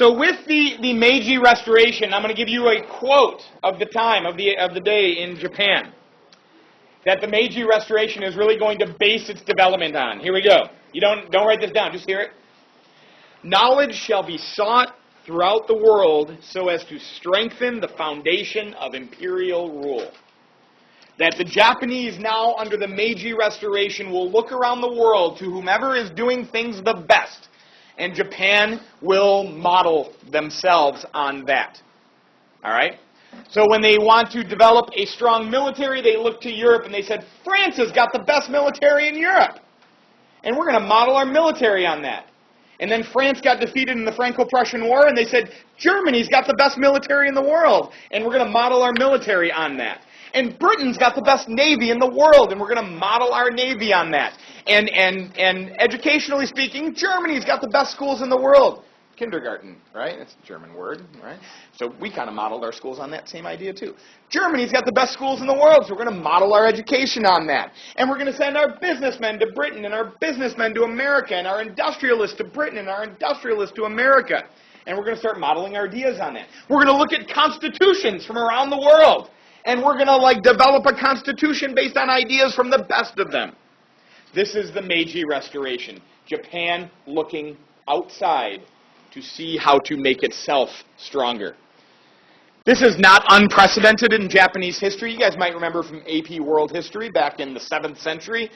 So with the Meiji Restoration, I'm going to give you a quote of the time, of the day in Japan, that the Meiji Restoration is really going to base its development on. Here we go. You don't write this down, just hear it. Knowledge shall be sought throughout the world so as to strengthen the foundation of imperial rule. That the Japanese now, under the Meiji Restoration, will look around the world to whomever is doing things the best, and Japan will model themselves on that. All right? So when they want to develop a strong military, they look to Europe and they said, France has got the best military in Europe. And we're going to model our military on that. And then France got defeated in the Franco-Prussian War, and they said, Germany's got the best military in the world, and we're going to model our military on that. And Britain's got the best navy in the world, and we're going to model our navy on that. And educationally speaking, Germany's got the best schools in the world. Kindergarten, right? That's a German word, right? So we kind of modeled our schools on that same idea too. Germany's got the best schools in the world, so we're going to model our education on that. And we're going to send our businessmen to Britain, and our businessmen to America, and our industrialists to Britain, and our industrialists to America. And we're going to start modeling our ideas on that. We're going to look at constitutions from around the world. And we're going to develop a constitution based on ideas from the best of them. This is the Meiji Restoration. Japan looking outside to see how to make itself stronger. This is not unprecedented in Japanese history. You guys might remember from AP World History back in the 7th century.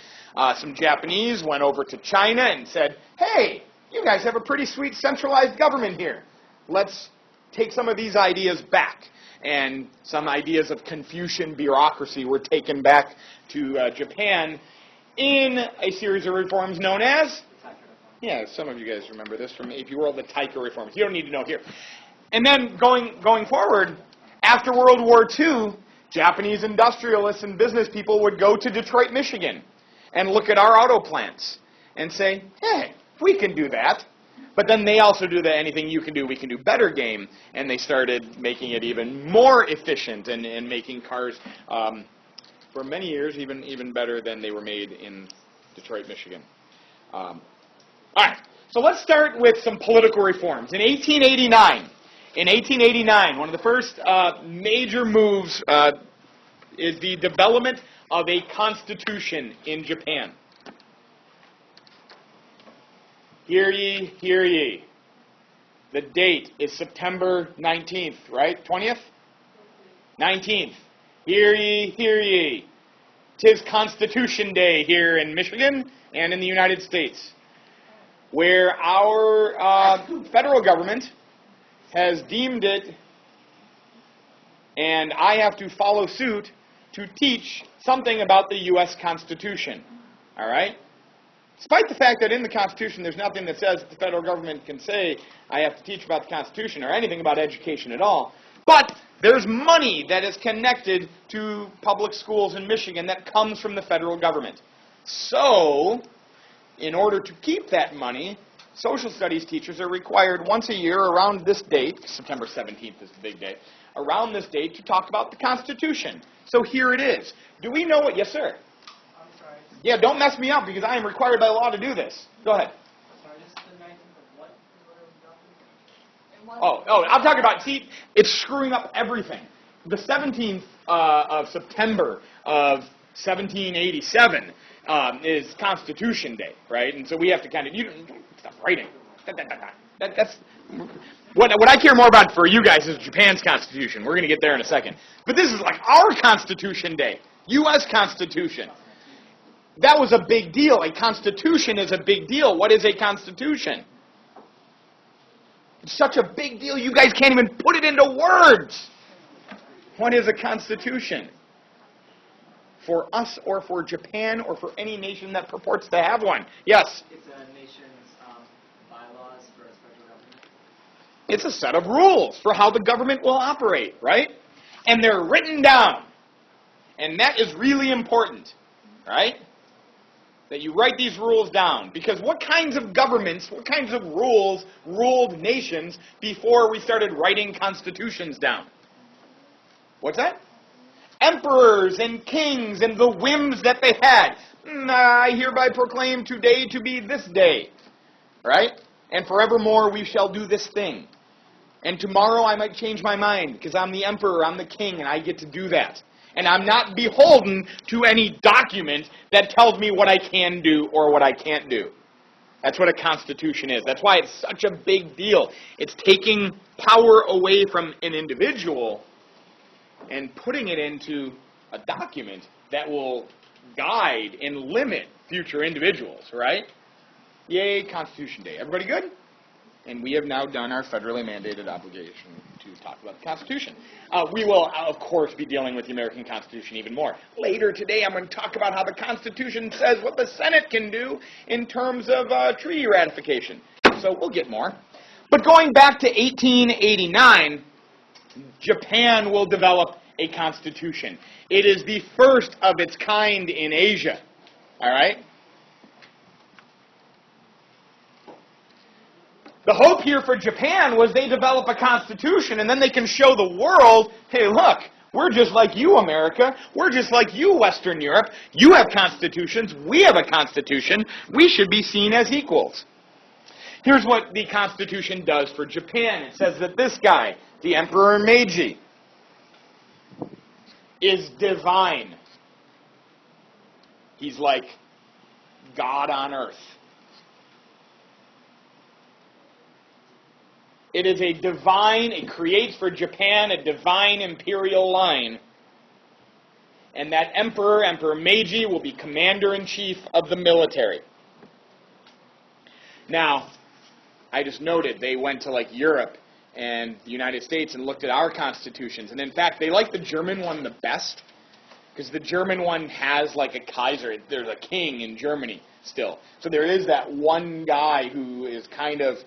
Some Japanese went over to China and said, hey, you guys have a pretty sweet centralized government here. Let's take some of these ideas back. And some ideas of Confucian bureaucracy were taken back to Japan in a series of reforms known as... Yeah, some of you guys remember this from AP World, the Taika reforms. You don't need to know here. And then going forward, after World War II, Japanese industrialists and business people would go to Detroit, Michigan, and look at our auto plants and say, hey, we can do that. But then they also do the anything you can do, we can do better game, and they started making it even more efficient and making cars, for many years, even better than they were made in Detroit, Michigan. All right, so let's start with some political reforms. In 1889, one of the first major moves is the development of a constitution in Japan. Hear ye, hear ye. The date is September 19th, right? 20th? 19th. Hear ye, hear ye. 'Tis Constitution Day here in Michigan and in the United States, where our federal government has deemed it, and I have to follow suit, to teach something about the U.S. Constitution. All right? Despite the fact that in the Constitution there's nothing that says that the federal government can say, I have to teach about the Constitution or anything about education at all. But there's money that is connected to public schools in Michigan that comes from the federal government. So, in order to keep that money, social studies teachers are required once a year around this date, September 17th is the big day, around this date to talk about the Constitution. So here it is. Do we know what, yes sir? Yeah, don't mess me up because I am required by law to do this. Go ahead. Sorry, this is the 19th of what? I'm talking about, see, it's screwing up everything. The 17th of September of 1787 is Constitution Day, right? And so we have to kind of, stop writing. That's what I care more about for you guys is Japan's Constitution. We're going to get there in a second. But this is like our Constitution Day, U.S. Constitution. That was a big deal. A constitution is a big deal. What is a constitution? It's such a big deal, you guys can't even put it into words. What is a constitution? For us or for Japan or for any nation that purports to have one. Yes? It's a nation's bylaws for its federal government. It's a set of rules for how the government will operate, right? And they're written down. And that is really important, right? That you write these rules down. Because what kinds of governments, what kinds of rules ruled nations before we started writing constitutions down? What's that? Emperors and kings and the whims that they had. I hereby proclaim today to be this day. Right? And forevermore we shall do this thing. And tomorrow I might change my mind because I'm the emperor, I'm the king, and I get to do that. And I'm not beholden to any document that tells me what I can do or what I can't do. That's what a constitution is. That's why it's such a big deal. It's taking power away from an individual and putting it into a document that will guide and limit future individuals, right? Yay, Constitution Day. Everybody good? And we have now done our federally mandated obligation to talk about the Constitution. We will, of course, be dealing with the American Constitution even more. Later today, I'm going to talk about how the Constitution says what the Senate can do in terms of treaty ratification. So we'll get more. But going back to 1889, Japan will develop a constitution. It is the first of its kind in Asia. All right? The hope here for Japan was they develop a constitution and then they can show the world, hey, look, we're just like you, America. We're just like you, Western Europe. You have constitutions. We have a constitution. We should be seen as equals. Here's what the Constitution does for Japan. It says that this guy, the Emperor Meiji, is divine. He's like God on earth. It is a divine, it creates for Japan a divine imperial line. And that emperor, Emperor Meiji, will be commander-in-chief of the military. Now, I just noted they went to like Europe and the United States and looked at our constitutions. And in fact, they like the German one the best because the German one has like a Kaiser. There's a king in Germany still. So there is that one guy who is kind of...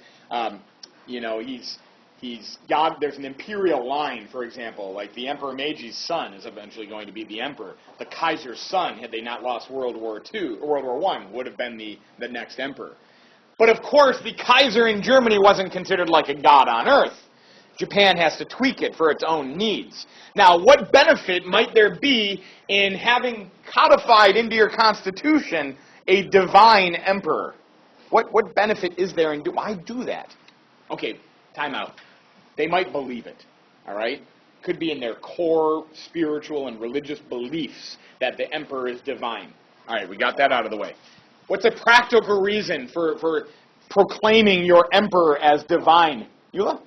he's God. There's an imperial line, for example, like the Emperor Meiji's son is eventually going to be the emperor. The Kaiser's son, had they not lost World War I, would have been the next emperor. But of course, the Kaiser in Germany wasn't considered like a god on earth. Japan has to tweak it for its own needs. Now, what benefit might there be in having codified into your constitution a divine emperor? What benefit is there in why do that? Okay, time out. They might believe it, all right? Could be in their core spiritual and religious beliefs that the emperor is divine. All right, we got that out of the way. What's a practical reason for proclaiming your emperor as divine? Eula?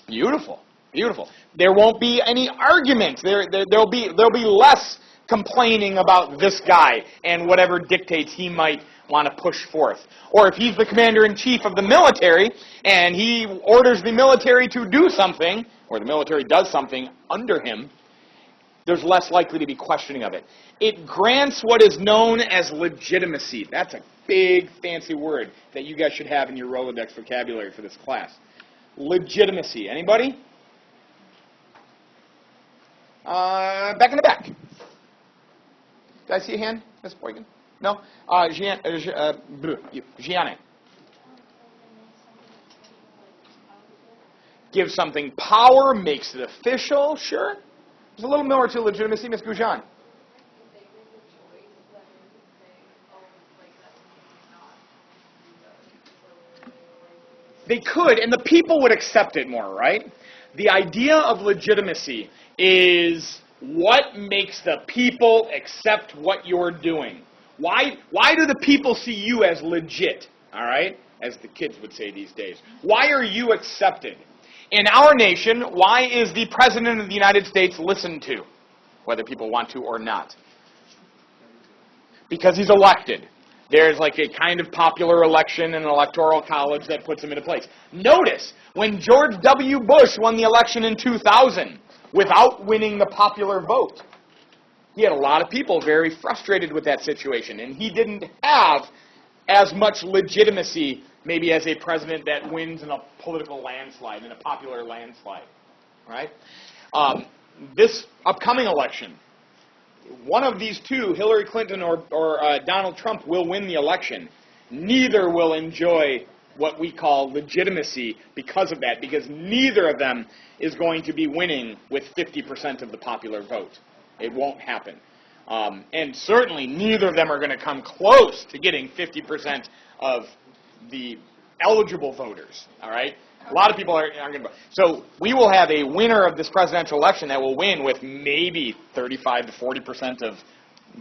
Beautiful, beautiful. There won't be any arguments. There'll be less complaining about this guy and whatever dictates he might want to push forth. Or if he's the commander-in-chief of the military and he orders the military to do something, or the military does something under him, there's less likely to be questioning of it. It grants what is known as legitimacy. That's a big, fancy word that you guys should have in your Rolodex vocabulary for this class. Legitimacy. Anybody? Back in the back. Did I see a hand, Ms. Boygan? No? Gianni. Give something power, makes it official, sure. There's a little more to legitimacy, Ms. Goujon. They could, and the people would accept it more, right? The idea of legitimacy is what makes the people accept what you're doing. Why do the people see you as legit, all right? As the kids would say these days. Why are you accepted? In our nation, why is the President of the United States listened to, whether people want to or not? Because he's elected. There's like a kind of popular election and an electoral college that puts him into place. Notice, when George W. Bush won the election in 2000 without winning the popular vote, he had a lot of people very frustrated with that situation, and he didn't have as much legitimacy maybe as a president that wins in a political landslide, in a popular landslide, right? This upcoming election, one of these two, Hillary Clinton or Donald Trump, will win the election. Neither will enjoy what we call legitimacy because of that, because neither of them is going to be winning with 50% of the popular vote. It won't happen. And certainly neither of them are going to come close to getting 50% of the eligible voters, all right? A lot of people aren't going to vote. So we will have a winner of this presidential election that will win with maybe 35 to 40% of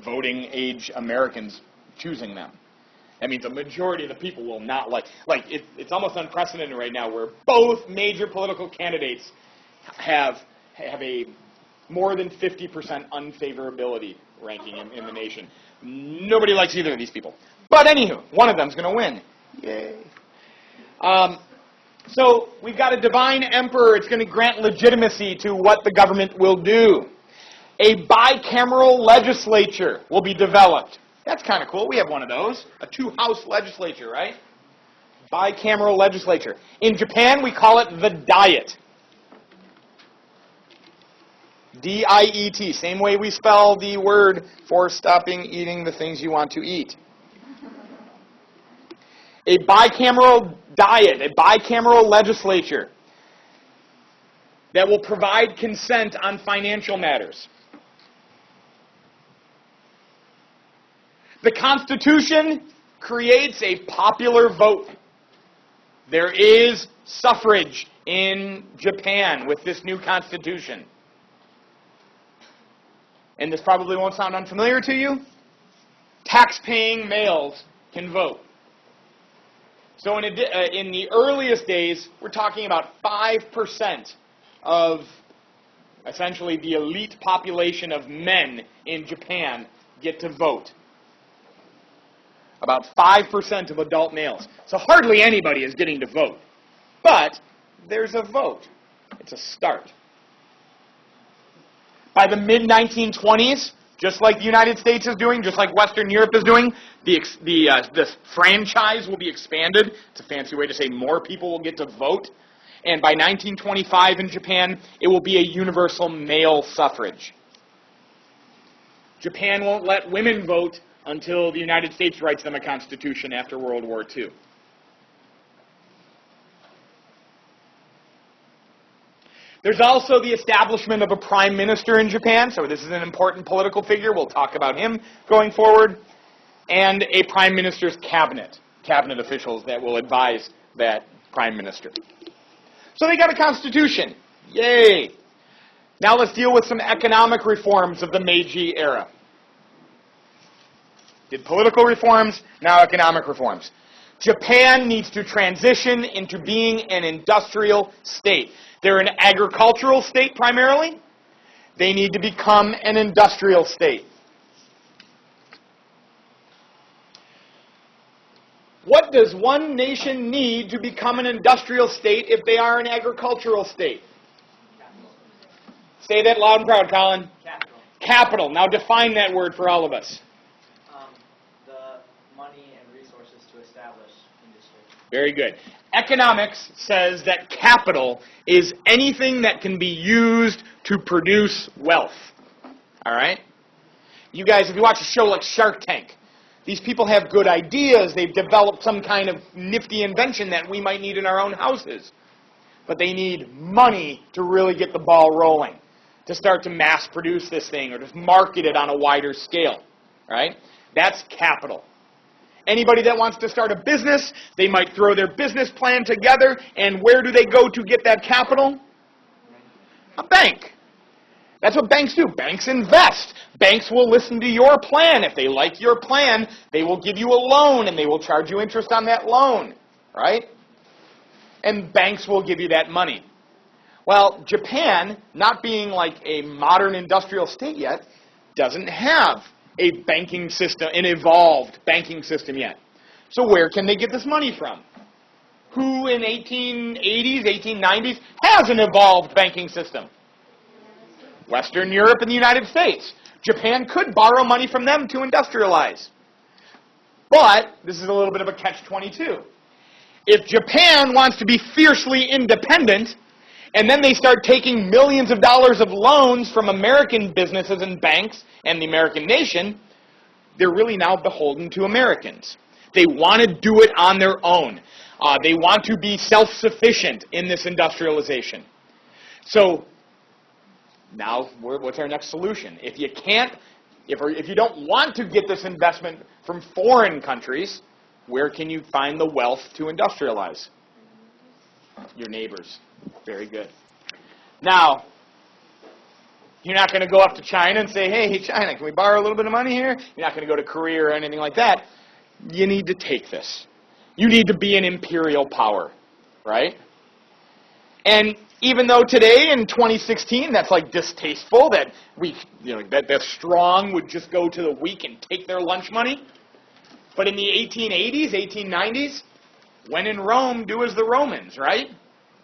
voting age Americans choosing them. That means a majority of the people will not it's almost unprecedented right now where both major political candidates have a more than 50% unfavorability ranking in the nation. Nobody likes either of these people. But anywho, one of them's going to win. Yay. So we've got a divine emperor. It's going to grant legitimacy to what the government will do. A bicameral legislature will be developed. That's kind of cool. We have one of those. A two-house legislature, right? Bicameral legislature. In Japan, we call it the Diet. D-I-E-T. Same way we spell the word for stopping eating the things you want to eat. A bicameral diet, a bicameral legislature that will provide consent on financial matters. The Constitution creates a popular vote. There is suffrage in Japan with this new Constitution. And this probably won't sound unfamiliar to you. Tax-paying males can vote. So in the earliest days, we're talking about 5% of essentially the elite population of men in Japan get to vote. About 5% of adult males. So hardly anybody is getting to vote. But there's a vote. It's a start. By the mid-1920s, just like the United States is doing, just like Western Europe is doing, the franchise will be expanded. It's a fancy way to say more people will get to vote. And by 1925 in Japan, it will be a universal male suffrage. Japan won't let women vote until the United States writes them a constitution after World War II. There's also the establishment of a prime minister in Japan, so this is an important political figure. We'll talk about him going forward. And a prime minister's cabinet officials that will advise that prime minister. So they got a constitution. Yay! Now let's deal with some economic reforms of the Meiji era. Did political reforms, now economic reforms. Japan needs to transition into being an industrial state. They're an agricultural state primarily. They need to become an industrial state. What does one nation need to become an industrial state if they are an agricultural state? Capital. Say that loud and proud, Colin. Capital. Capital. Now define that word for all of us. The money and resources to establish industry. Very good. Economics says that capital is anything that can be used to produce wealth. All right? You guys, if you watch a show like Shark Tank, these people have good ideas. They've developed some kind of nifty invention that we might need in our own houses. But they need money to really get the ball rolling, to start to mass produce this thing or to market it on a wider scale. Right? That's capital. Anybody that wants to start a business, they might throw their business plan together, and where do they go to get that capital? A bank. That's what banks do. Banks invest. Banks will listen to your plan. If they like your plan, they will give you a loan, and they will charge you interest on that loan, right? And banks will give you that money. Well, Japan, not being like a modern industrial state yet, doesn't have a banking system, an evolved banking system yet. So where can they get this money from? Who in 1880s, 1890s has an evolved banking system? Western Europe and the United States. Japan could borrow money from them to industrialize. But this is a little bit of a catch-22. If Japan wants to be fiercely independent, and then they start taking millions of dollars of loans from American businesses and banks and the American nation, they're really now beholden to Americans. They want to do it on their own. They want to be self-sufficient in this industrialization. So now, what's our next solution? If you don't want to get this investment from foreign countries, Where can you find the wealth to industrialize? Your neighbors. Very good. Now, you're not going to go up to China and say, hey, China, can we borrow a little bit of money here? You're not going to go to Korea or anything like that. You need to take this. You need to be an imperial power, right? And even though today in 2016 that's like distasteful that that strong would just go to the weak and take their lunch money, but in the 1880s, 1890s, when in Rome, do as the Romans, right?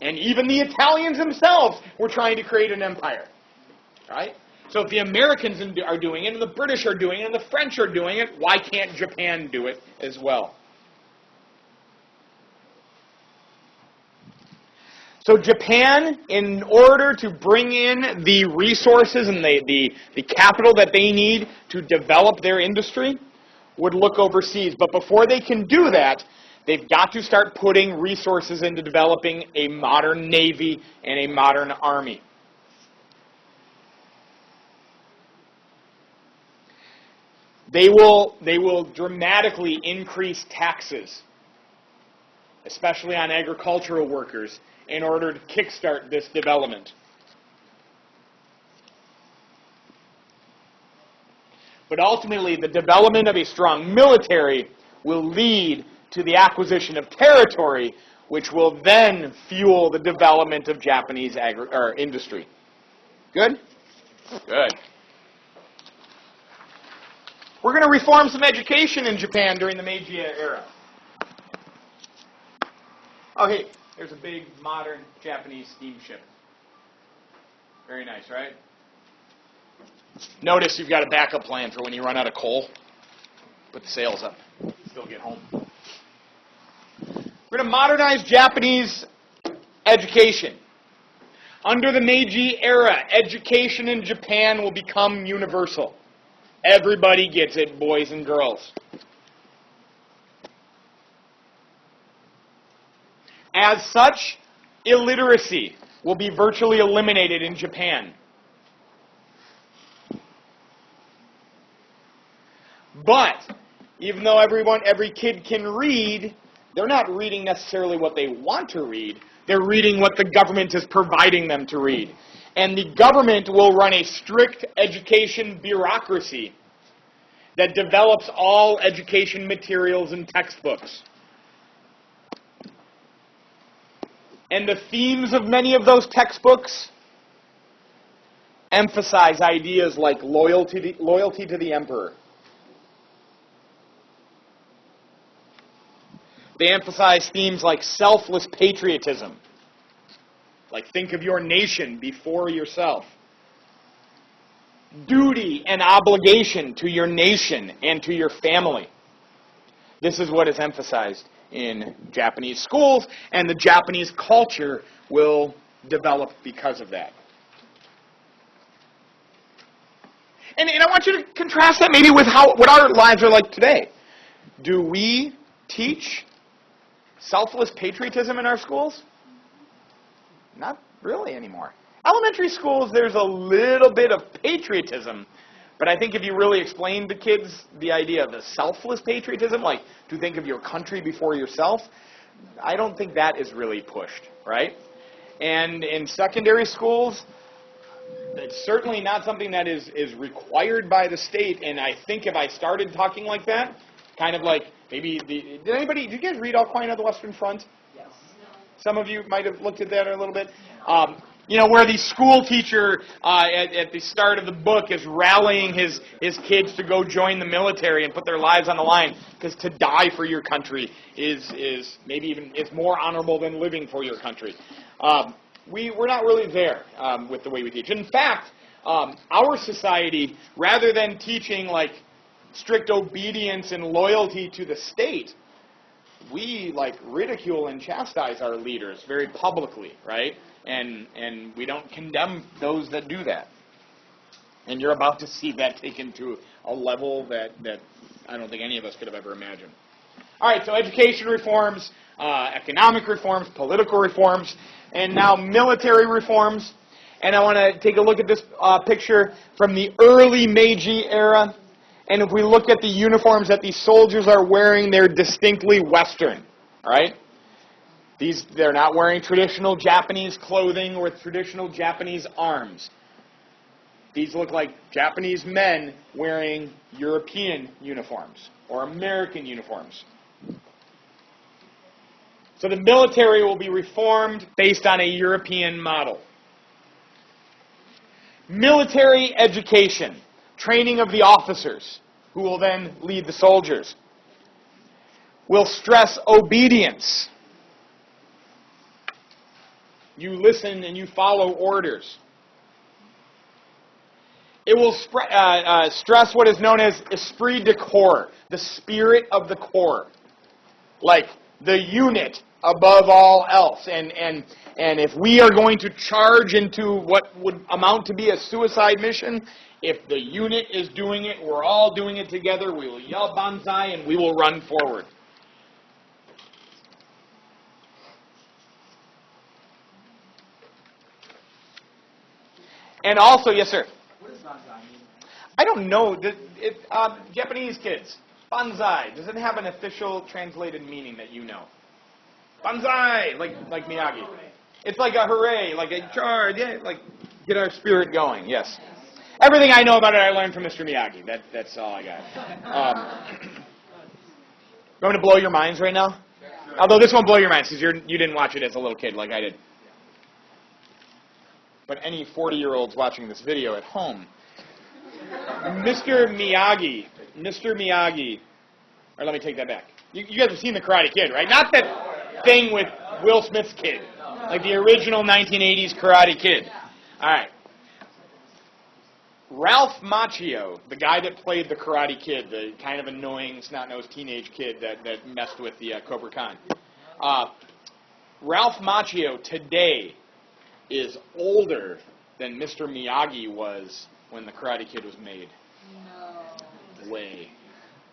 And even the Italians themselves were trying to create an empire. Right? So if the Americans are doing it, and the British are doing it, and the French are doing it, why can't Japan do it as well? So Japan, in order to bring in the resources and the capital that they need to develop their industry, would look overseas. But before they can do that, they've got to start putting resources into developing a modern navy and a modern army. They will dramatically increase taxes, especially on agricultural workers, in order to kickstart this development. But ultimately, the development of a strong military will lead to the acquisition of territory, which will then fuel the development of Japanese industry. Good? Good. We're going to reform some education in Japan during the Meiji era. Okay, there's a big modern Japanese steamship. Very nice, right? Notice you've got a backup plan for when you run out of coal. Put the sails up. Still get home. We're going to modernize Japanese education. Under the Meiji era, education in Japan will become universal. Everybody gets it, boys and girls. As such, illiteracy will be virtually eliminated in Japan. But, even though every kid can read, they're not reading necessarily what they want to read. They're reading what the government is providing them to read. And the government will run a strict education bureaucracy that develops all education materials and textbooks. And the themes of many of those textbooks emphasize ideas like loyalty to the emperor. They emphasize themes like selfless patriotism. Like, think of your nation before yourself. Duty and obligation to your nation and to your family. This is what is emphasized in Japanese schools, and the Japanese culture will develop because of that. And I want you to contrast that maybe with what our lives are like today. Do we teach selfless patriotism in our schools? Not really anymore. Elementary schools, there's a little bit of patriotism, but I think if you really explain to kids the idea of the selfless patriotism, like to think of your country before yourself, I don't think that is really pushed, right? And in secondary schools, it's certainly not something that is required by the state, and I think if I started talking like that, kind of like maybe did you guys read All Quiet on the Western Front? Yes. Some of you might have looked at that a little bit. Where the school teacher at the start of the book is rallying his kids to go join the military and put their lives on the line, because to die for your country is maybe even is more honorable than living for your country. We're not really there with the way we teach. In fact, our society, rather than teaching like strict obedience and loyalty to the state, we ridicule and chastise our leaders very publicly, right? And we don't condemn those that do that. And you're about to see that taken to a level that I don't think any of us could have ever imagined. All right, so education reforms, economic reforms, political reforms, and now military reforms. And I want to take a look at this picture from the early Meiji era. And if we look at the uniforms that these soldiers are wearing, they're distinctly Western, all right? They're not wearing traditional Japanese clothing or traditional Japanese arms. These look like Japanese men wearing European uniforms or American uniforms. So the military will be reformed based on a European model. Military education, training of the officers, who will then lead the soldiers, will stress obedience. You listen and you follow orders. It will stress what is known as esprit de corps, the spirit of the corps, like the unit above all else. And if we are going to charge into what would amount to be a suicide mission, if the unit is doing it, we're all doing it together, we will yell banzai and we will run forward. And also, yes sir? What does banzai mean? I don't know. Japanese kids, banzai, does it have an official translated meaning that you know? Banzai, like Miyagi. It's like a hooray, like a charge, yeah, like get our spirit going, yes. Everything I know about it I learned from Mr. Miyagi. That's all I got. You want me to blow your minds right now? Although this won't blow your minds because you didn't watch it as a little kid like I did. But any 40-year-olds watching this video at home, Mr. Miyagi, or let me take that back. You guys have seen The Karate Kid, right? Not that thing with Will Smith's kid, like the original 1980s Karate Kid. All right. Ralph Macchio, the guy that played the Karate Kid, the kind of annoying, snot-nosed teenage kid that messed with the Cobra Khan. Ralph Macchio today is older than Mr. Miyagi was when the Karate Kid was made. No. Way.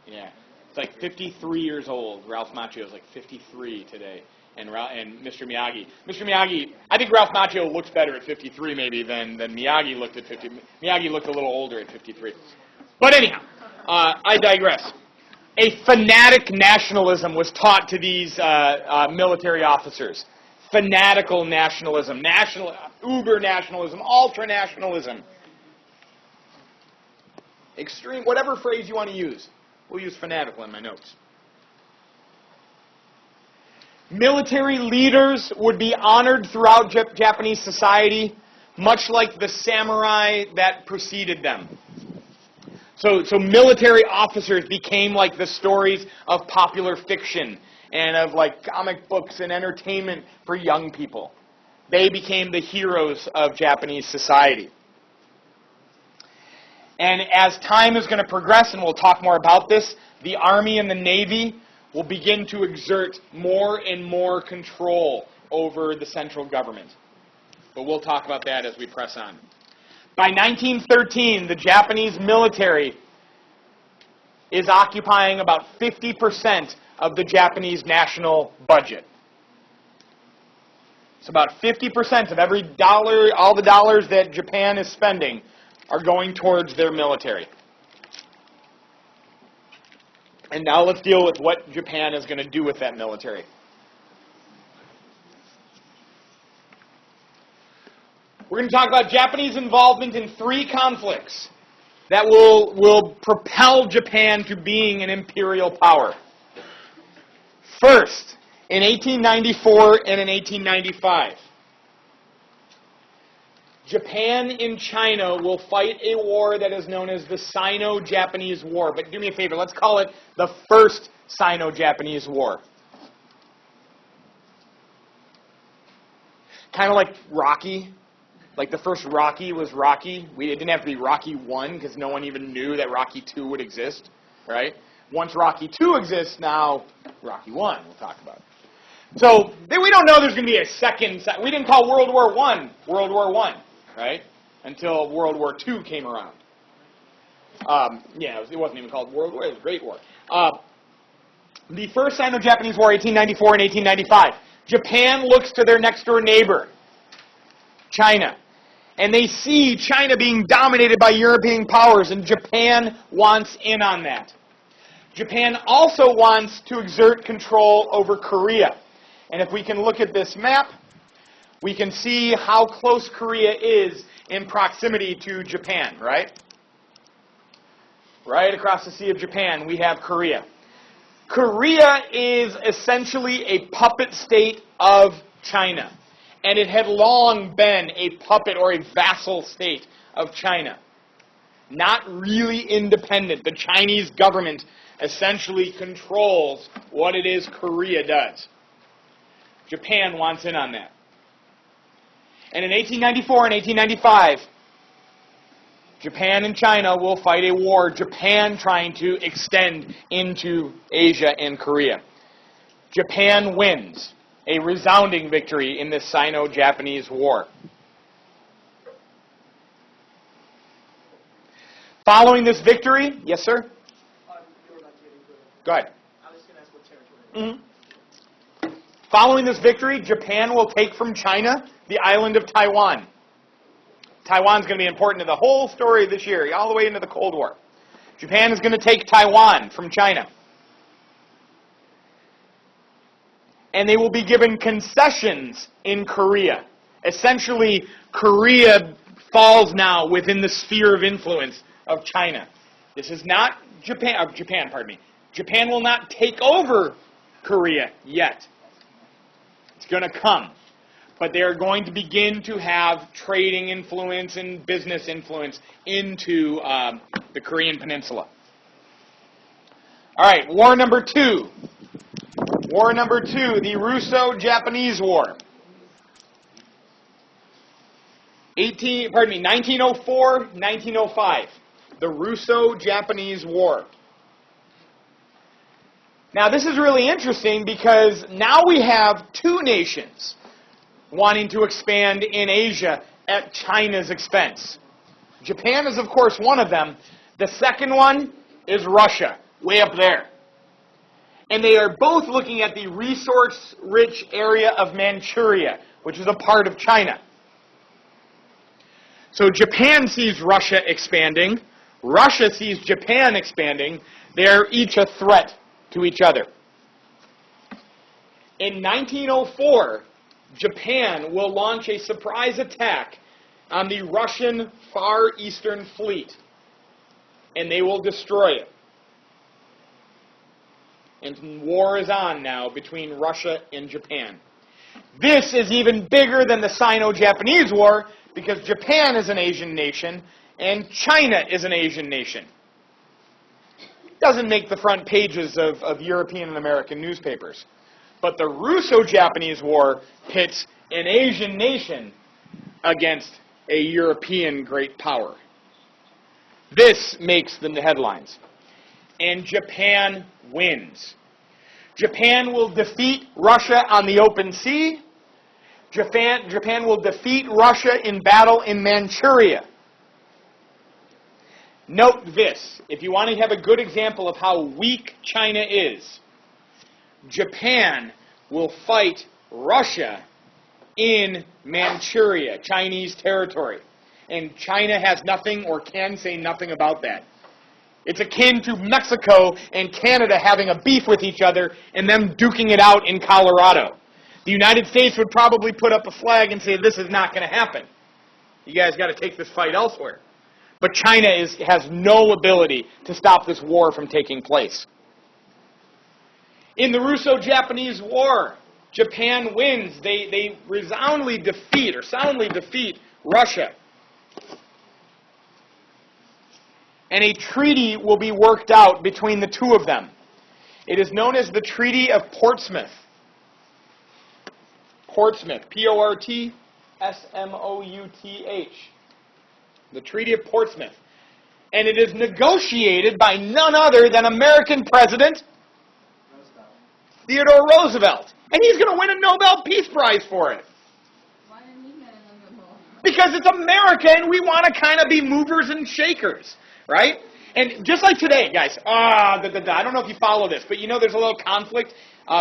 Yeah. It's like 53 years old. Ralph Macchio is like 53 today. And Mr. Miyagi. I think Ralph Macchio looks better at 53 maybe than Miyagi looked at 50. Miyagi looked a little older at 53. But anyhow, I digress. A fanatic nationalism was taught to these military officers. Fanatical nationalism, uber nationalism, ultra nationalism. Extreme, whatever phrase you want to use. We'll use fanatical in my notes. Military leaders would be honored throughout Japanese society, much like the samurai that preceded them. So military officers became like the stories of popular fiction and of like comic books and entertainment for young people. They became the heroes of Japanese society. And as time is going to progress, and we'll talk more about this, the Army and the Navy will begin to exert more and more control over the central government. But we'll talk about that as we press on. By 1913, the Japanese military is occupying about 50% of the Japanese national budget. So about 50% of every dollar, all the dollars that Japan is spending are going towards their military. And now let's deal with what Japan is going to do with that military. We're going to talk about Japanese involvement in 3 conflicts that will propel Japan to being an imperial power. First, in 1894 and in 1895, Japan and China will fight a war that is known as the Sino-Japanese War. But do me a favor, let's call it the First Sino-Japanese War. Kind of like Rocky. Like the first Rocky was Rocky. It didn't have to be Rocky 1 because no one even knew that Rocky 2 would exist. Right? Once Rocky 2 exists, now Rocky 1 we'll talk about. So we don't know there's going to be a second. We didn't call World War I World War I. Right? Until World War II came around. It wasn't even called World War. It was a Great War. The First Sino-Japanese War, 1894 and 1895. Japan looks to their next-door neighbor, China. And they see China being dominated by European powers, and Japan wants in on that. Japan also wants to exert control over Korea. And if we can look at this map, we can see how close Korea is in proximity to Japan, right? Right across the Sea of Japan, we have Korea. Korea is essentially a puppet state of China. And it had long been a puppet or a vassal state of China. Not really independent. The Chinese government essentially controls what it is Korea does. Japan wants in on that. And in 1894 and 1895, Japan and China will fight a war, Japan trying to extend into Asia and Korea. Japan wins. A resounding victory in this Sino-Japanese War. Following this victory, yes, sir? You were about to get into it. Go ahead. I was going to ask what territory. Following this victory, Japan will take from China the island of Taiwan. Taiwan's going to be important to the whole story this year, all the way into the Cold War. Japan is going to take Taiwan from China. And they will be given concessions in Korea. Essentially, Korea falls now within the sphere of influence of China. This is not Japan, Japan will not take over Korea yet. It's going to come. But they are going to begin to have trading influence and business influence into the Korean Peninsula. All right, war number 2. War number 2, the Russo-Japanese War. 1904-1905. The Russo-Japanese War. Now this is really interesting because now we have two nations wanting to expand in Asia at China's expense. Japan is of course one of them. The second one is Russia, way up there. And they are both looking at the resource-rich area of Manchuria, which is a part of China. So Japan sees Russia expanding. Russia sees Japan expanding. They are each a threat to each other. In 1904, Japan will launch a surprise attack on the Russian Far Eastern Fleet. And they will destroy it. And war is on now between Russia and Japan. This is even bigger than the Sino-Japanese War because Japan is an Asian nation and China is an Asian nation. Doesn't make the front pages of European and American newspapers. But the Russo-Japanese War pits an Asian nation against a European great power. This makes the headlines. And Japan wins. Japan will defeat Russia on the open sea. Japan will defeat Russia in battle in Manchuria. Note this, if you want to have a good example of how weak China is, Japan will fight Russia in Manchuria, Chinese territory. And China has nothing or can say nothing about that. It's akin to Mexico and Canada having a beef with each other and them duking it out in Colorado. The United States would probably put up a flag and say, this is not going to happen. You guys got to take this fight elsewhere. But China has no ability to stop this war from taking place. In the Russo-Japanese War, Japan wins. They soundly defeat Russia. And a treaty will be worked out between the two of them. It is known as the Treaty of Portsmouth. Portsmouth, P-O-R-T-S-M-O-U-T-H. The Treaty of Portsmouth. And it is negotiated by none other than American President Theodore Roosevelt. And he's going to win a Nobel Peace Prize for it. Why didn't he win a Nobel? Because it's America and we want to kind of be movers and shakers. Right? And just like today, guys, I don't know if you follow this, but you know there's a little conflict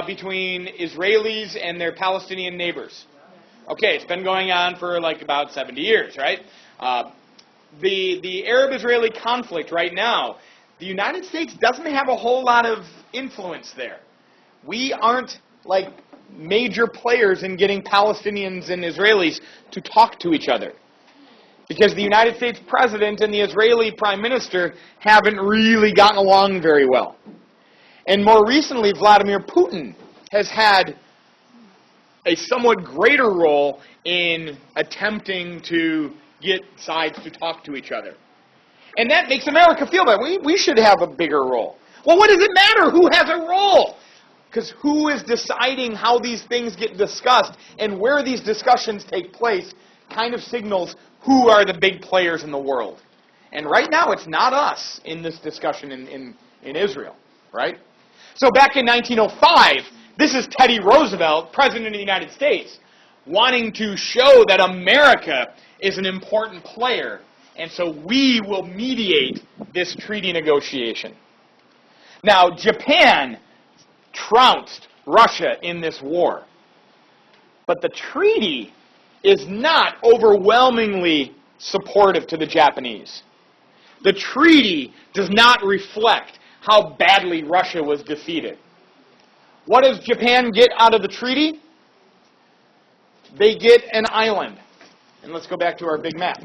between Israelis and their Palestinian neighbors. Okay, it's been going on for like about 70 years, right? The Arab-Israeli conflict right now, the United States doesn't have a whole lot of influence there. We aren't like major players in getting Palestinians and Israelis to talk to each other. Because the United States President and the Israeli Prime Minister haven't really gotten along very well. And more recently, Vladimir Putin has had a somewhat greater role in attempting to get sides to talk to each other. And that makes America feel that we should have a bigger role. Well, what does it matter who has a role? Because who is deciding how these things get discussed and where these discussions take place kind of signals who are the big players in the world. And right now, it's not us in this discussion in Israel, right? So back in 1905, this is Teddy Roosevelt, President of the United States, wanting to show that America is an important player, and so we will mediate this treaty negotiation. Now, Japan trounced Russia in this war, but the treaty is not overwhelmingly supportive to the Japanese. The treaty does not reflect how badly Russia was defeated. What does Japan get out of the treaty? They get an island. And let's go back to our big map.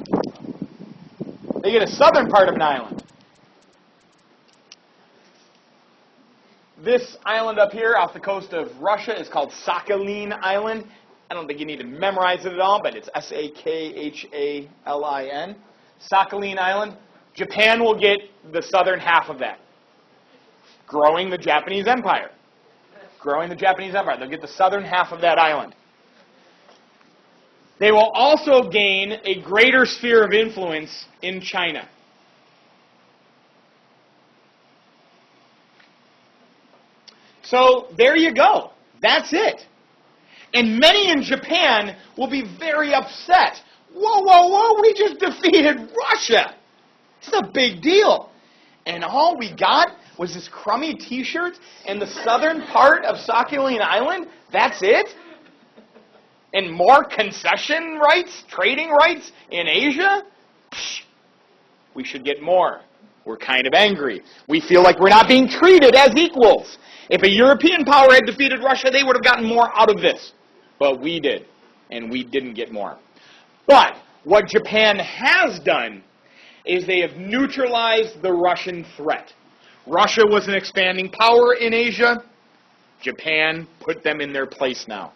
They get a southern part of an island. This island up here off the coast of Russia is called Sakhalin Island. I don't think you need to memorize it at all, but it's Sakhalin. Sakhalin Island. Japan will get the southern half of that. Growing the Japanese Empire. Growing the Japanese Empire. They'll get the southern half of that island. They will also gain a greater sphere of influence in China. So there you go. That's it. And many in Japan will be very upset. Whoa, whoa, whoa, we just defeated Russia. It's a big deal. And all we got was this crummy t-shirt and the southern part of Sakhalin Island? That's it? And more concession rights, trading rights in Asia? Psh, we should get more. We're kind of angry. We feel like we're not being treated as equals. If a European power had defeated Russia, they would have gotten more out of this. But we did, and we didn't get more. But what Japan has done is they have neutralized the Russian threat. Russia was an expanding power in Asia. Japan put them in their place now.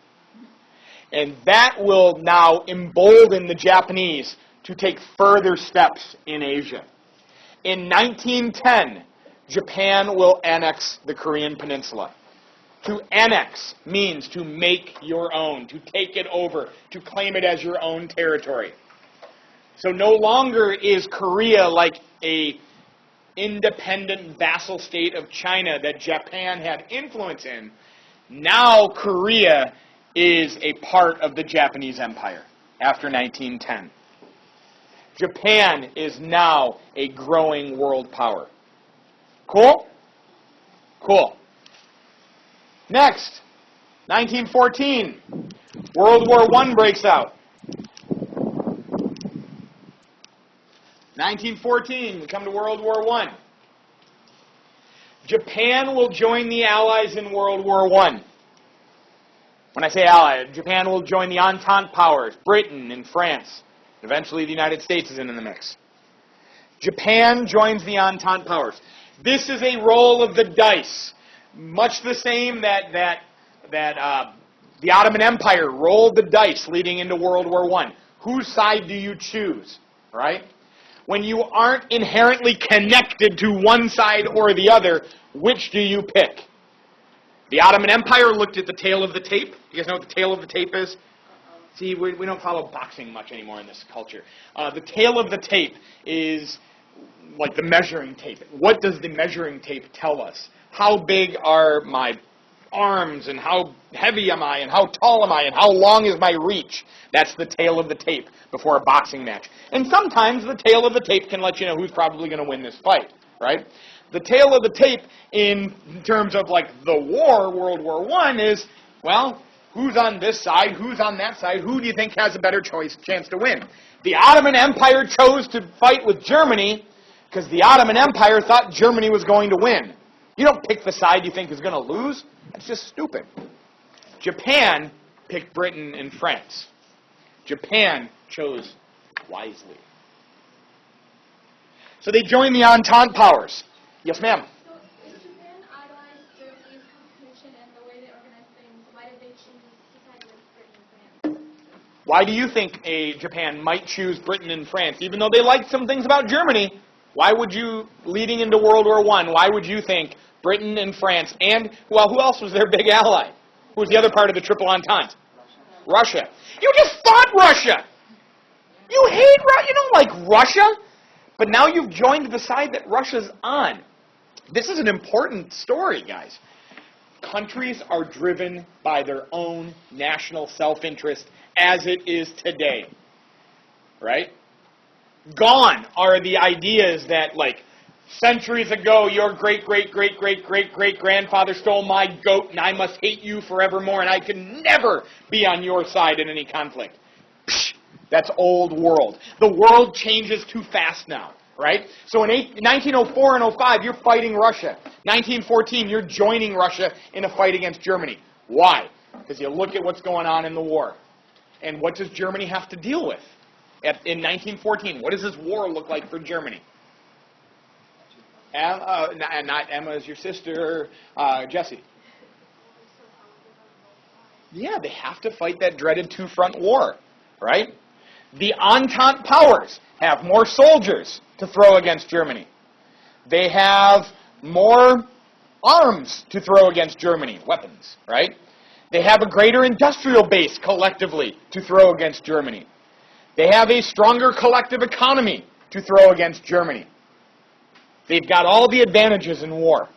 And that will now embolden the Japanese to take further steps in Asia. In 1910, Japan will annex the Korean Peninsula. To annex means to make your own, to take it over, to claim it as your own territory. So no longer is Korea like a independent vassal state of China that Japan had influence in. Now Korea is a part of the Japanese Empire after 1910. Japan is now a growing world power. Cool? Cool. Next, 1914, World War I breaks out. 1914, we come to World War I. Japan will join the Allies in World War I. When I say Allies, Japan will join the Entente powers, Britain and France. Eventually, the United States is in the mix. Japan joins the Entente powers. This is a roll of the dice, much the same that the Ottoman Empire rolled the dice leading into World War I. Whose side do you choose, right? When you aren't inherently connected to one side or the other, which do you pick? The Ottoman Empire looked at the tail of the tape. You guys know what the tail of the tape is? See, we don't follow boxing much anymore in this culture. The tail of the tape is like the measuring tape. What does the measuring tape tell us? How big are my arms, and how heavy am I, and how tall am I, and how long is my reach? That's the tail of the tape before a boxing match. And sometimes the tail of the tape can let you know who's probably going to win this fight, right? The tail of the tape in terms of like the war, World War I, is, well, who's on this side, who's on that side, who do you think has a better chance to win? The Ottoman Empire chose to fight with Germany because the Ottoman Empire thought Germany was going to win. You don't pick the side you think is going to lose. That's just stupid. Japan picked Britain and France. Japan chose wisely. So they joined the Entente powers. Yes, ma'am? So if Japan idolized Germany's constitution and the way they organize things, why did they choose to side with Britain and France? Why do you think Japan might choose Britain and France? Even though they liked some things about Germany, why would you, leading into World War I, why would you think Britain and France and, well, who else was their big ally? Who was the other part of the Triple Entente? Russia. You just fought Russia! You hate Russia. You don't like Russia. But now you've joined the side that Russia's on. This is an important story, guys. Countries are driven by their own national self-interest as it is today. Right? Gone are the ideas that, like, centuries ago, your great-great-great-great-great-great-grandfather stole my goat, and I must hate you forevermore, and I can never be on your side in any conflict. Psh, that's old world. The world changes too fast now, right? So in 1904 and 05, you're fighting Russia. 1914, you're joining Russia in a fight against Germany. Why? Because you look at what's going on in the war. And what does Germany have to deal with? In 1914, what does this war look like for Germany? Not Emma is your sister, Jessie. Yeah, they have to fight that dreaded two-front war, right? The Entente powers have more soldiers to throw against Germany. They have more arms to throw against Germany, weapons, right? They have a greater industrial base collectively to throw against Germany. They have a stronger collective economy to throw against Germany. They've got all the advantages in war.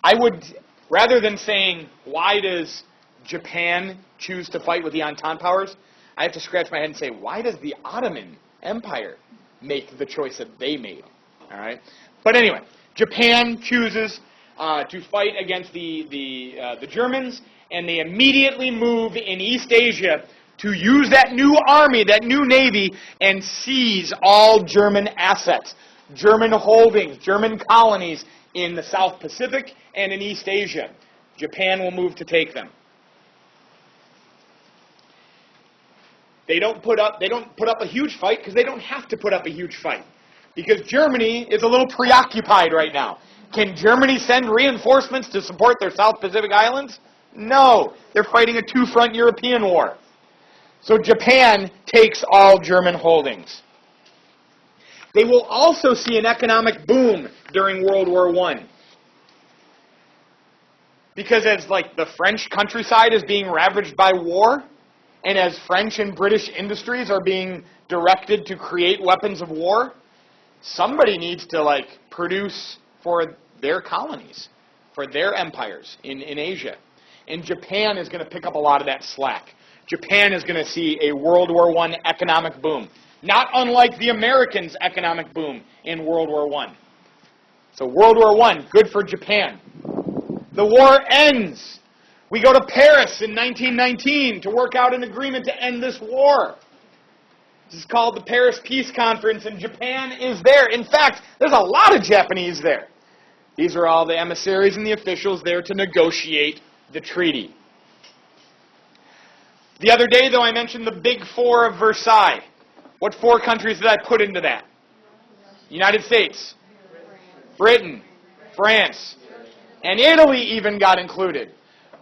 I would, rather than saying, why does Japan choose to fight with the Entente powers, I have to scratch my head and say, why does the Ottoman Empire make the choice that they made? All right. But anyway, Japan chooses to fight against the Germans, and they immediately move in East Asia to use that new army, that new navy, and seize all German assets, German holdings, German colonies in the South Pacific and in East Asia. Japan will move to take them. They don't put up a huge fight because they don't have to put up a huge fight. Because Germany is a little preoccupied right now. Can Germany send reinforcements to support their South Pacific islands? No. They're fighting a two-front European war. So Japan takes all German holdings. They will also see an economic boom during World War I. Because as like the French countryside is being ravaged by war, and as French and British industries are being directed to create weapons of war, somebody needs to like produce for their colonies, for their empires in Asia. And Japan is going to pick up a lot of that slack. Japan is going to see a World War I economic boom, not unlike the Americans' economic boom in World War I. So World War I, good for Japan. The war ends. We go to Paris in 1919 to work out an agreement to end this war. This is called the Paris Peace Conference, and Japan is there. In fact, there's a lot of Japanese there. These are all the emissaries and the officials there to negotiate the treaty. The other day, though, I mentioned the Big Four of Versailles. What four countries did I put into that? United States, Britain, France, and Italy even got included.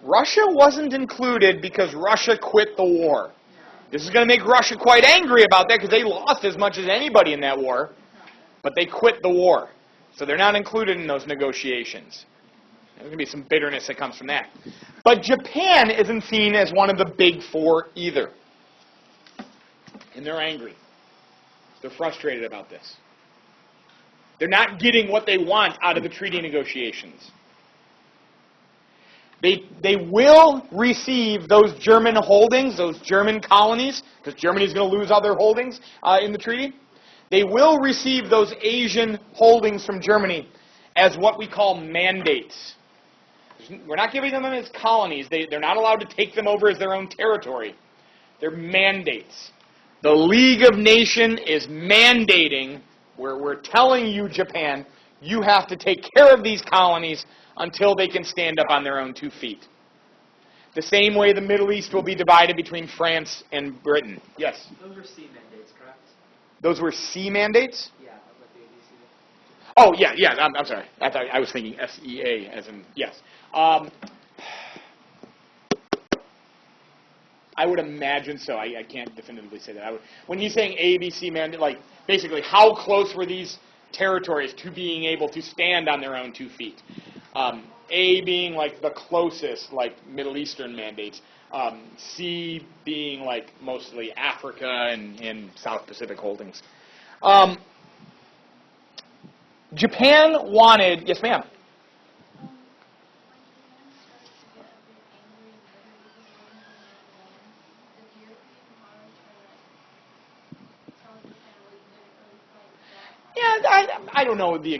Russia wasn't included because Russia quit the war. This is going to make Russia quite angry about that because they lost as much as anybody in that war, but they quit the war. So they're not included in those negotiations. There's going to be some bitterness that comes from that. But Japan isn't seen as one of the Big Four either. And they're angry. They're frustrated about this. They're not getting what they want out of the treaty negotiations. They will receive those German holdings, those German colonies, because Germany's going to lose all their holdings in the treaty. They will receive those Asian holdings from Germany as what we call mandates. We're not giving them as colonies. They're not allowed to take them over as their own territory. They're mandates. The League of Nations is mandating, where we're telling you, Japan, you have to take care of these colonies until they can stand up on their own 2 feet. The same way the Middle East will be divided between France and Britain. Yes? Those were sea mandates, correct? Those were sea mandates? Yeah, with the ABC. Oh, yeah, I'm sorry. I was thinking SEA as in, yes. I would imagine so. I can't definitively say that. When he's saying ABC mandate, like, basically, how close were these territories to being able to stand on their own 2 feet? A being, like, the closest, like, Middle Eastern mandates. C being, like, mostly Africa and South Pacific holdings. Japan wanted... Yes, ma'am. Yeah, I don't know the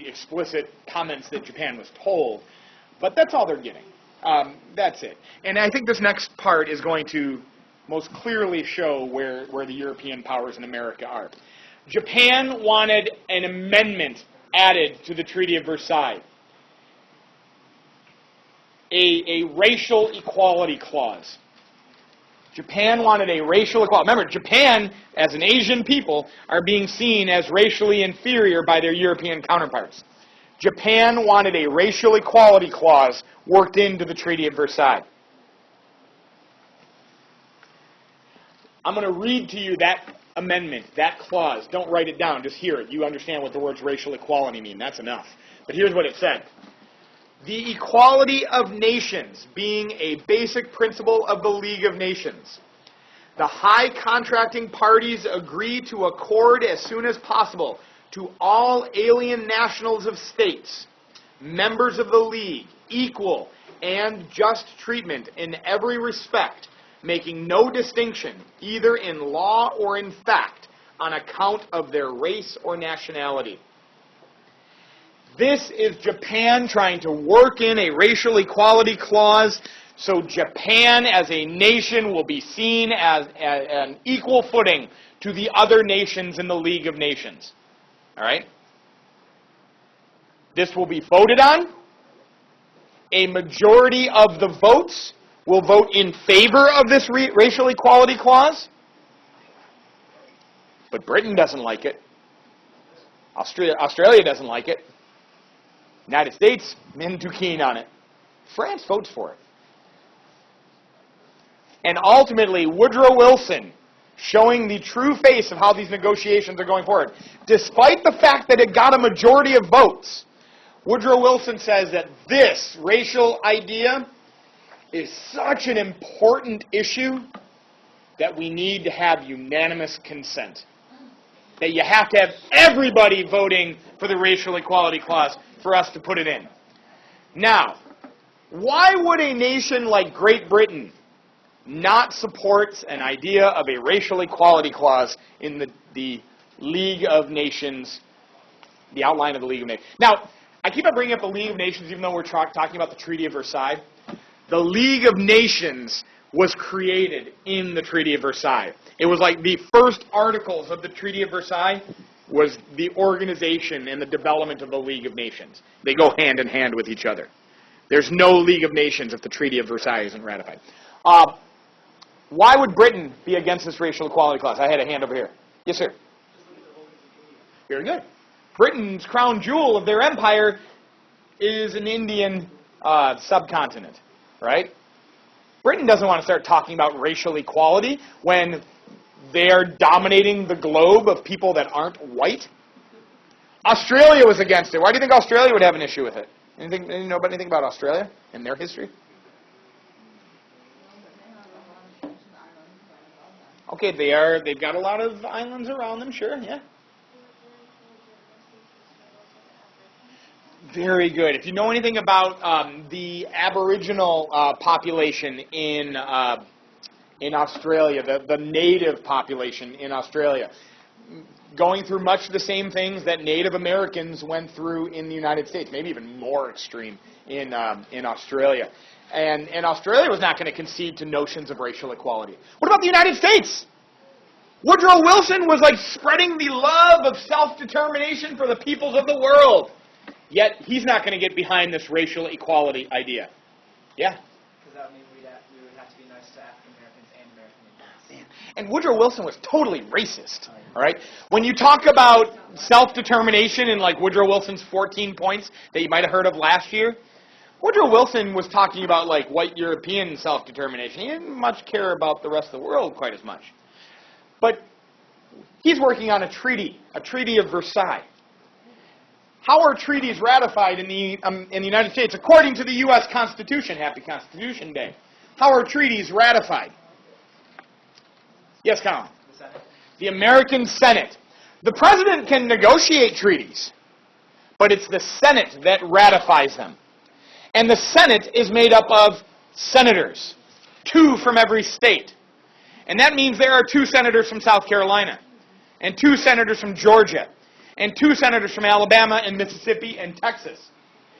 explicit comments that Japan was told, but that's all they're getting. That's it. And I think this next part is going to most clearly show where the European powers in America are. Japan wanted an amendment added to the Treaty of Versailles, a racial equality clause. Japan wanted a racial equality. Remember, Japan, as an Asian people, are being seen as racially inferior by their European counterparts. Japan wanted a racial equality clause worked into the Treaty of Versailles. I'm going to read to you that amendment, that clause. Don't write it down, just hear it. You understand what the words racial equality mean. That's enough. But here's what it said. The equality of nations being a basic principle of the League of Nations, the high contracting parties agree to accord as soon as possible to all alien nationals of states, members of the League, equal and just treatment in every respect, making no distinction, either in law or in fact, on account of their race or nationality. This is Japan trying to work in a racial equality clause so Japan as a nation will be seen as an equal footing to the other nations in the League of Nations. All right? This will be voted on. A majority of the votes will vote in favor of this racial equality clause. But Britain doesn't like it. Australia doesn't like it. United States, isn't too keen on it. France votes for it. And ultimately, Woodrow Wilson, showing the true face of how these negotiations are going forward, despite the fact that it got a majority of votes, Woodrow Wilson says that this racial idea is such an important issue that we need to have unanimous consent. That you have to have everybody voting for the racial equality clause for us to put it in. Now, why would a nation like Great Britain not support an idea of a racial equality clause in the League of Nations, the outline of the League of Nations? Now, I keep on bringing up the League of Nations even though we're talking about the Treaty of Versailles. The League of Nations was created in the Treaty of Versailles. It was like the first articles of the Treaty of Versailles was the organization and the development of the League of Nations. They go hand in hand with each other. There's no League of Nations if the Treaty of Versailles isn't ratified. Why would Britain be against this racial equality clause? I had a hand over here. Yes, sir. Very good. Britain's crown jewel of their empire is an Indian subcontinent, right? Britain doesn't want to start talking about racial equality when they are dominating the globe of people that aren't white. Australia was against it. Why do you think Australia would have an issue with it? You know anything about Australia and their history? Okay, they've got a lot of islands around them, sure, yeah. Very good. If you know anything about the Aboriginal population in Australia, the native population in Australia, going through much of the same things that Native Americans went through in the United States, maybe even more extreme in Australia. And Australia was not going to concede to notions of racial equality. What about the United States? Woodrow Wilson was like spreading the love of self-determination for the peoples of the world. Yet he's not going to get behind this racial equality idea. Yeah? Because that would mean we would have to be nice to African Americans and American Indians. And Woodrow Wilson was totally racist. All right? When you talk about self-determination in like Woodrow Wilson's 14 points that you might have heard of last year, Woodrow Wilson was talking about like white European self-determination. He didn't much care about the rest of the world quite as much. But he's working on a treaty of Versailles. How are treaties ratified in the United States? According to the U.S. Constitution, happy Constitution Day. How are treaties ratified? Yes, Colin? The Senate. The American Senate. The President can negotiate treaties, but it's the Senate that ratifies them. And the Senate is made up of senators, 2 from every state. And that means there are 2 senators from South Carolina, and 2 senators from Georgia, and 2 senators from Alabama and Mississippi and Texas,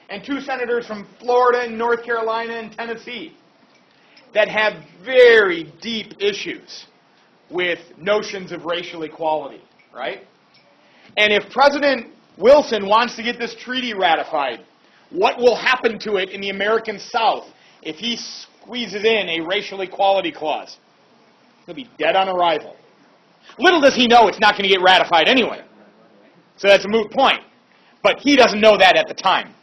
and 2 senators from Florida and North Carolina and Tennessee that have very deep issues with notions of racial equality, right? And if President Wilson wants to get this treaty ratified, what will happen to it in the American South if he squeezes in a racial equality clause? He'll be dead on arrival. Little does he know it's not going to get ratified anyway. So that's a moot point. But he doesn't know that at the time.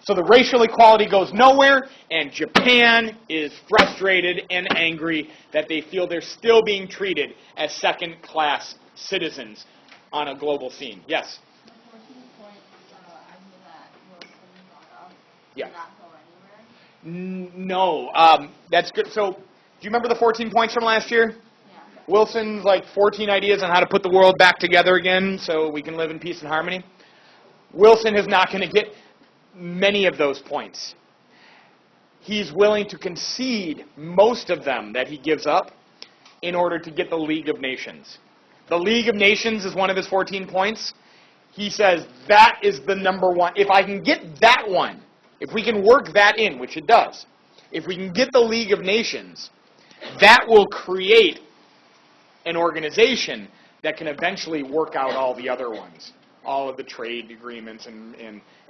So the racial equality goes nowhere, and Japan is frustrated and angry that they feel they're still being treated as second-class citizens on a global scene. Yes? The 14-point idea that Wilson brought up, Yeah. did not go anywhere? No. That's good. So, do you remember the 14 points from last year? Yeah. Wilson's like 14 ideas on how to put the world back together again so we can live in peace and harmony. Wilson is not going to get many of those points. He's willing to concede most of them that he gives up in order to get the League of Nations. The League of Nations is one of his 14 points. He says that is the number one. If I can get that one, if we can work that in, which it does, if we can get the League of Nations, that will create an organization that can eventually work out all the other ones, all of the trade agreements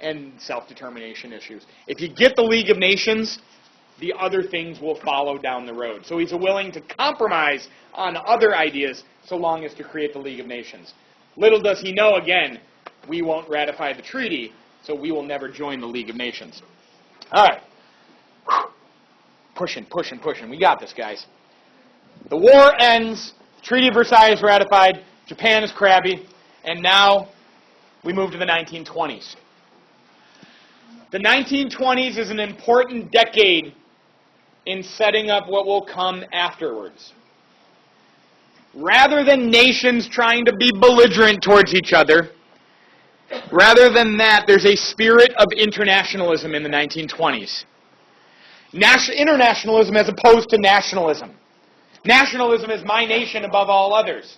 and self-determination issues. If you get the League of Nations, the other things will follow down the road. So he's willing to compromise on other ideas so long as to create the League of Nations. Little does he know, again, we won't ratify the treaty, so we will never join the League of Nations. All right. Pushing. We got this, guys. The war ends. Treaty of Versailles is ratified. Japan is crabby. And now we move to the 1920s. The 1920s is an important decade in setting up what will come afterwards. Rather than nations trying to be belligerent towards each other, rather than that, there's a spirit of internationalism in the 1920s. Internationalism as opposed to nationalism. Nationalism is my nation above all others.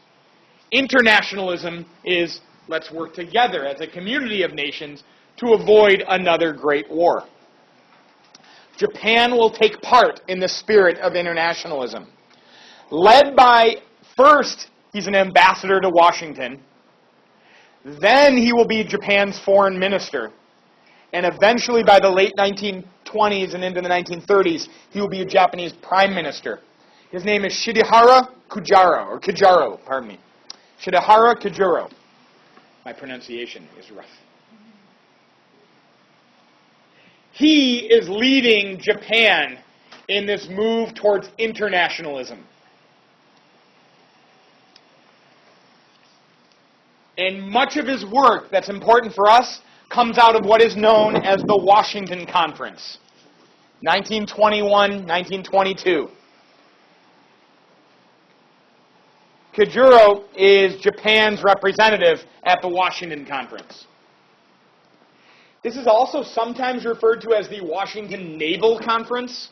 Internationalism is let's work together as a community of nations to avoid another great war. Japan will take part in the spirit of internationalism. Led by, first, he's an ambassador to Washington. Then he will be Japan's foreign minister. And eventually, by the late 1920s and into the 1930s, he will be a Japanese prime minister. His name is Shidehara Kujaro. Shidehara Kujuro. My pronunciation is rough. He is leading Japan in this move towards internationalism. And much of his work that's important for us comes out of what is known as the Washington Conference, 1921, 1922. Kujuro is Japan's representative at the Washington Conference. This is also sometimes referred to as the Washington Naval Conference,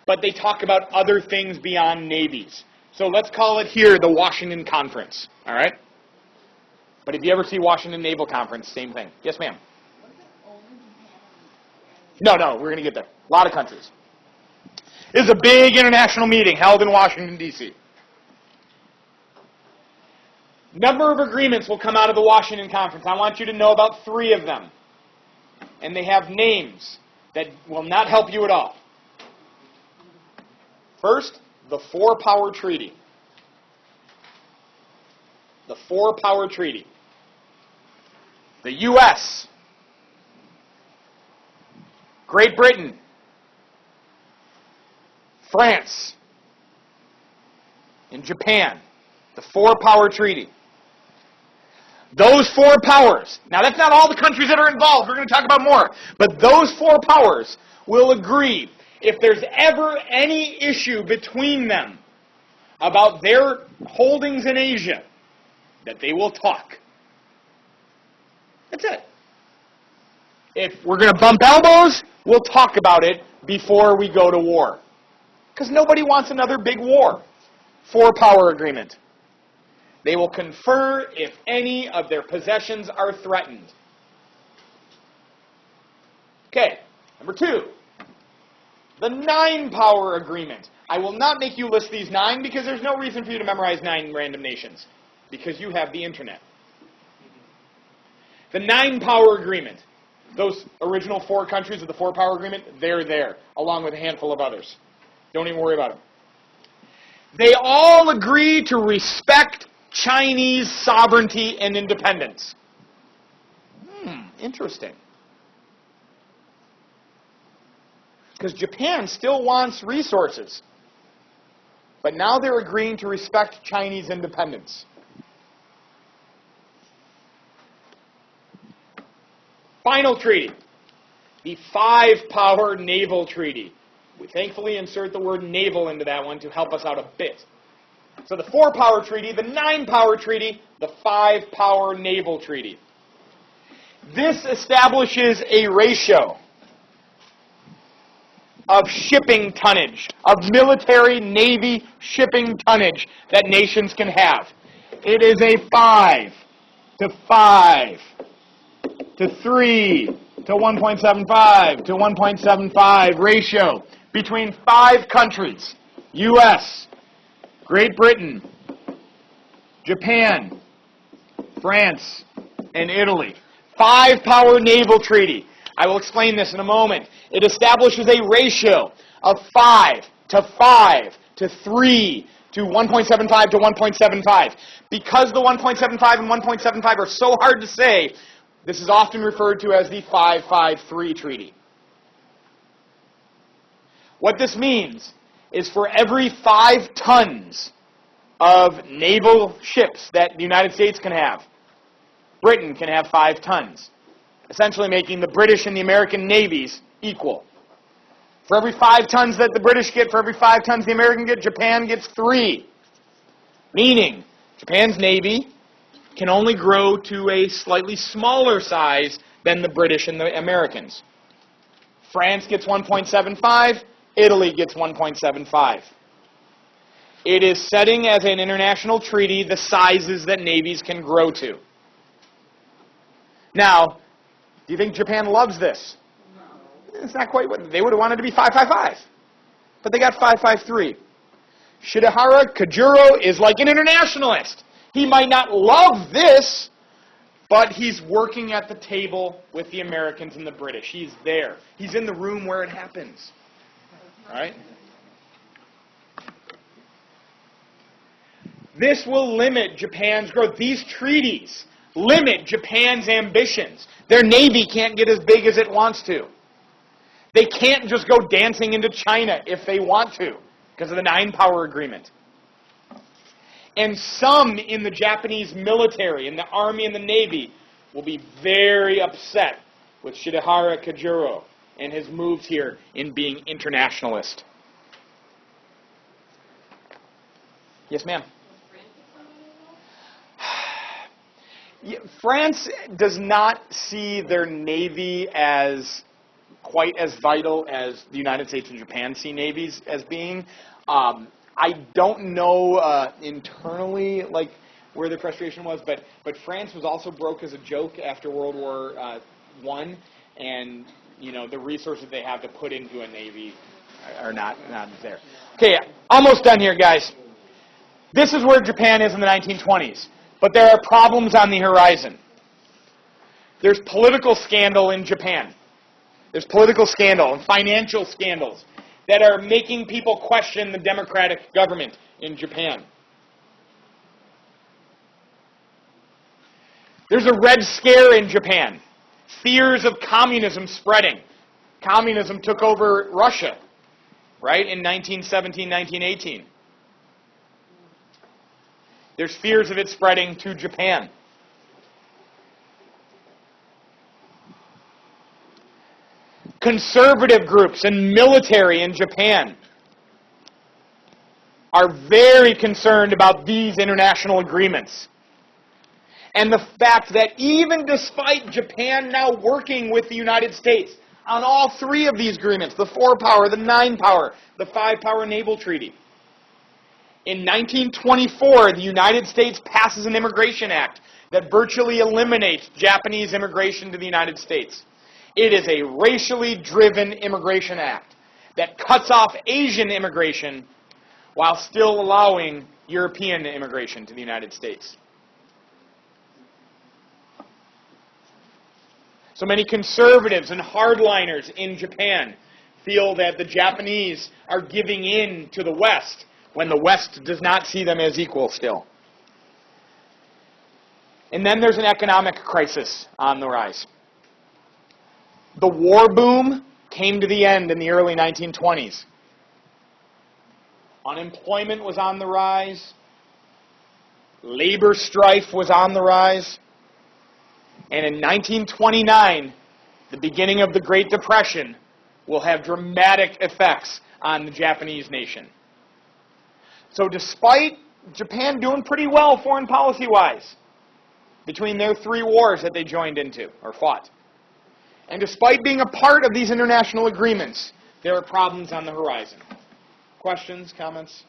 but they talk about other things beyond navies. So let's call it here the Washington Conference, all right? But if you ever see Washington Naval Conference, same thing. Yes, ma'am? No, we're going to get there. A lot of countries. This is a big international meeting held in Washington, D.C. Number of agreements will come out of the Washington Conference. I want you to know about 3 of them. And they have names that will not help you at all. First, the Four-Power Treaty. The Four-Power Treaty. The U.S., Great Britain, France, and Japan. The Four-Power Treaty. Those 4 powers, now that's not all the countries that are involved, we're going to talk about more, but those 4 powers will agree if there's ever any issue between them about their holdings in Asia, that they will talk. That's it. If we're going to bump elbows, we'll talk about it before we go to war. Because nobody wants another big war. 4-power agreement. They will confer if any of their possessions are threatened. Okay, number 2. The 9-power agreement. I will not make you list these 9 because there's no reason for you to memorize 9 random nations. Because you have the internet. The 9-power agreement. Those original 4 countries of the 4-power agreement, they're there, along with a handful of others. Don't even worry about them. They all agree to respect Chinese sovereignty and independence. Interesting. Because Japan still wants resources. But now they're agreeing to respect Chinese independence. Final treaty, the 5-power naval treaty. We thankfully insert the word naval into that one to help us out a bit. So the 4-power treaty, the 9-power treaty, the 5-power naval treaty. This establishes a ratio of shipping tonnage, of military Navy shipping tonnage that nations can have. It is a 5 to 5 to 3 to 1.75 to 1.75 ratio between 5 countries: U.S., Great Britain, Japan, France, and Italy. 5-power naval treaty. I will explain this in a moment. It establishes a ratio of 5 to 5 to 3 to 1.75 to 1.75. Because the 1.75 and 1.75 are so hard to say, this is often referred to as the 553 treaty. What this means is for every 5 tons of naval ships that the United States can have, Britain can have 5 tons, essentially making the British and the American navies equal. For every 5 tons that the British get, for every 5 tons the American get, Japan gets 3. Meaning, Japan's navy can only grow to a slightly smaller size than the British and the Americans. France gets 1.75, Italy gets 1.75. It is setting as an international treaty the sizes that navies can grow to. Now, do you think Japan loves this? No. It's not quite what they would have wanted to be 555. But they got 553. Shidehara Kajuro is like an internationalist. He might not love this, but he's working at the table with the Americans and the British. He's there. He's in the room where it happens. All right? This will limit Japan's growth. These treaties limit Japan's ambitions. Their navy can't get as big as it wants to. They can't just go dancing into China if they want to, because of the 9-power agreement. And some in the Japanese military, in the army and the navy, will be very upset with Shidehara Kajuro and his moves here in being internationalist. Yes, ma'am? France does not see their navy as quite as vital as the United States and Japan see navies as being. I don't know internally like where the frustration was, but France was also broke as a joke after World War I, and the resources they have to put into a navy are not there. Okay, almost done here, guys. This is where Japan is in the 1920s, but there are problems on the horizon. There's political scandal in Japan. There's political scandal and financial scandals that are making people question the democratic government in Japan. There's a Red Scare in Japan. Fears of communism spreading. Communism took over Russia, right, in 1917, 1918. There's fears of it spreading to Japan. Conservative groups and military in Japan are very concerned about these international agreements. And the fact that even despite Japan now working with the United States on all three of these agreements, the 4-power, the 9-power, the 5-power naval treaty, in 1924, the United States passes an immigration act that virtually eliminates Japanese immigration to the United States. It is a racially driven immigration act that cuts off Asian immigration while still allowing European immigration to the United States. So many conservatives and hardliners in Japan feel that the Japanese are giving in to the West when the West does not see them as equal still. And then there's an economic crisis on the rise. The war boom came to the end in the early 1920s. Unemployment was on the rise. Labor strife was on the rise. And in 1929, the beginning of the Great Depression will have dramatic effects on the Japanese nation. So despite Japan doing pretty well foreign policy-wise, between their 3 wars that they joined into, or fought, and despite being a part of these international agreements, there are problems on the horizon. Questions, comments?